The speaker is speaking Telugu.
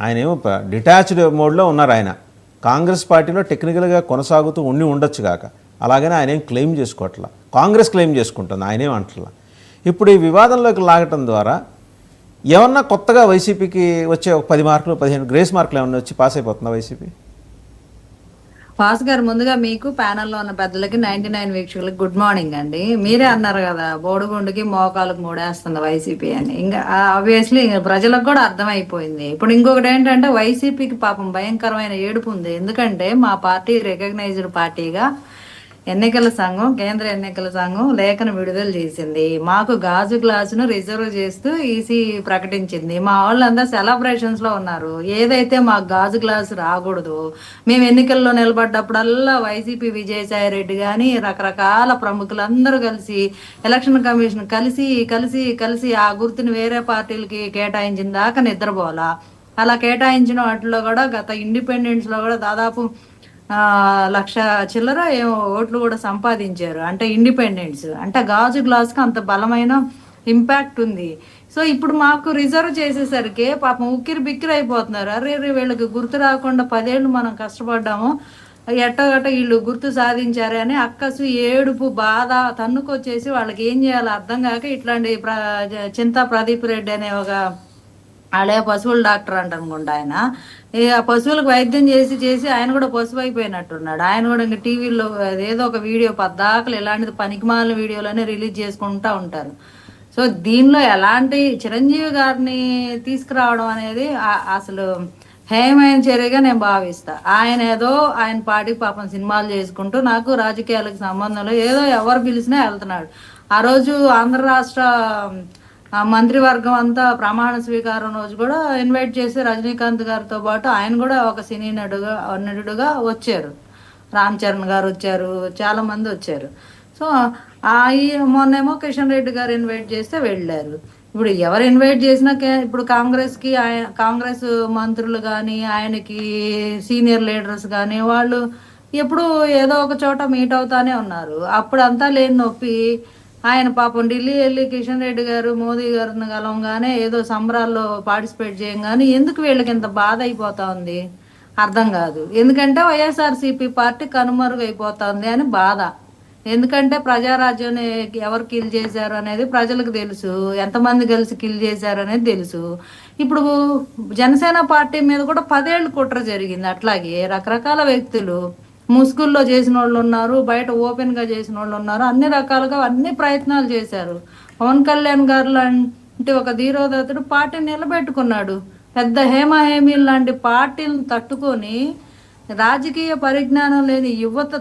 ఆయన ఏమో డిటాచ్డ్ మోడ్లో ఉన్నారు. ఆయన కాంగ్రెస్ పార్టీలో టెక్నికల్గా కొనసాగుతూ ఉండొచ్చు కాక, అలాగనే ఆయన ఏం క్లెయిమ్ చేసుకోవట్లా, కాంగ్రెస్ క్లెయిమ్ చేసుకుంటుంది, ఆయనేం అంటలా. ఇప్పుడు ఈ వివాదంలోకి లాగటం ద్వారా ఏమన్నా కొత్తగా వైసీపీకి వచ్చే ఒక 10 మార్కులు 15 గ్రేస్ మార్కులు ఏమన్నా వచ్చి పాస్ అయిపోతుందా వైసీపీ? వాసు గారు, ముందుగా మీకు ప్యానెల్లో ఉన్న పెద్దలకి 99 వీక్షకులకి గుడ్ మార్నింగ్ అండి. మీరే అన్నారు కదా బోడుగుండుకి మోకాలకు మూడేస్తుంది వైసీపీ అని. ఇంకా ఆబ్వియస్లీ ప్రజలకు కూడా అర్థమైపోయింది. ఇప్పుడు ఇంకొకటి ఏంటంటే వైసీపీకి పాపం భయంకరమైన ఏడుపు ఉంది. ఎందుకంటే మా పార్టీ రికగ్నైజ్డ్ పార్టీగా ఎన్నికల సంఘం, కేంద్ర ఎన్నికల సంఘం లేఖను విడుదల చేసింది. మాకు గాజు గ్లాసును రిజర్వ్ చేస్తూ ఈసీ ప్రకటించింది. మా వాళ్ళందరూ సెలబ్రేషన్స్ లో ఉన్నారు. ఏదైతే మాకు గాజు గ్లాసు రాకూడదు, మేము ఎన్నికల్లో నిలబడ్డప్పుడల్లా వైసీపీ విజయసాయి రెడ్డి కానీ రకరకాల ప్రముఖులందరూ కలిసి ఎలక్షన్ కమిషన్ కలిసి కలిసి కలిసి ఆ గుర్తుని వేరే పార్టీలకి కేటాయించిన దాకా నిద్రపోవాలా. అలా కేటాయించిన వాటిలో కూడా గత ఇండిపెండెన్స్ లో కూడా దాదాపు 1,00,000 చిల్లర ఏమో ఓట్లు కూడా సంపాదించారు. అంటే ఇండిపెండెన్స్ అంటే గాజు గ్లాస్కి అంత బలమైన ఇంపాక్ట్ ఉంది. సో ఇప్పుడు మాకు రిజర్వ్ చేసేసరికి పాపం ఉక్కిరి బిక్కిరి అయిపోతున్నారు. అరే వీళ్ళకి గుర్తు రాకుండా 10 ఏళ్ళు మనం కష్టపడ్డాము, ఎట్టగట్ట వీళ్ళు గుర్తు సాధించారే అని అక్కసు, ఏడుపు, బాధ తన్నుకొచ్చేసి వాళ్ళకి ఏం చేయాలో అర్థం కాక ఇట్లాంటి చింతా ప్రదీప్ రెడ్డి అనే ఒక అలాగే పశువుల డాక్టర్ అంట అనుకుంటా ఆయన, ఆ పశువులకు వైద్యం చేసి చేసి ఆయన కూడా పశువు అయిపోయినట్టున్నాడు. ఆయన కూడా ఇంకా టీవీలో ఏదో ఒక వీడియో పద్దాకలు ఇలాంటిది పనికిమాలిన వీడియోలనే రిలీజ్ చేసుకుంటూ ఉంటారు. సో దీనిలో ఎలాంటి చిరంజీవి గారిని తీసుకురావడం అనేది అసలు హేయమైన చర్యగా నేను భావిస్తా. ఆయన ఏదో ఆయన పార్టీ పాపం సినిమాలు చేసుకుంటూ నాకు రాజకీయాలకు సంబంధంలో ఏదో ఎవరు పిలిచినా వెళ్తున్నాడు. ఆ రోజు ఆంధ్ర రాష్ట్ర మంత్రివర్గం అంతా ప్రమాణ స్వీకారం రోజు కూడా ఇన్వైట్ చేసి రజనీకాంత్ గారితో పాటు ఆయన కూడా ఒక సినీ నటుడుగా వచ్చారు. రామ్ చరణ్ గారు వచ్చారు, చాలా మంది వచ్చారు. సో మొన్నేమో కిషన్ రెడ్డి గారు ఇన్వైట్ చేస్తే వెళ్ళారు. ఇప్పుడు ఎవరు ఇన్వైట్ చేసినా ఇప్పుడు కాంగ్రెస్ మంత్రులు కానీ ఆయనకి సీనియర్ లీడర్స్ కానీ వాళ్ళు ఎప్పుడు ఏదో ఒక చోట మీట్ అవుతానే ఉన్నారు. అప్పుడు అంతా లేని నొప్పి ఆయన పాపం ఢిల్లీ వెళ్ళి కిషన్ రెడ్డి గారు మోదీ గారిని కలవగానే ఏదో సంబరాల్లో పార్టిసిపేట్ చేయగానే ఎందుకు వీళ్ళకి ఇంత బాధ అయిపోతా ఉంది అర్థం కాదు. ఎందుకంటే వైఎస్ఆర్సీపీ పార్టీ కనుమరుగైపోతుంది అని బాధ. ఎందుకంటే ప్రజారాజ్యాన్ని ఎవరు కిల్ చేశారు అనేది ప్రజలకు తెలుసు, ఎంతమంది కలిసి కిల్ చేశారు అనేది తెలుసు. ఇప్పుడు జనసేన పార్టీ మీద కూడా 10 ఏళ్ళు కుట్ర జరిగింది. అట్లాగే రకరకాల వ్యక్తులు ముసుగుల్లో చేసిన వాళ్ళు ఉన్నారు, బయట ఓపెన్గా చేసిన వాళ్ళు ఉన్నారు, అన్ని రకాలుగా అన్ని ప్రయత్నాలు చేశారు. పవన్ కళ్యాణ్ గారు లాంటి ఒక ధీరోదత్తుడు పార్టీ నిలబెట్టుకున్నాడు. పెద్ద హేమహేమీలు లాంటి పార్టీలను తట్టుకొని రాజకీయ పరిజ్ఞానం లేని యువతతో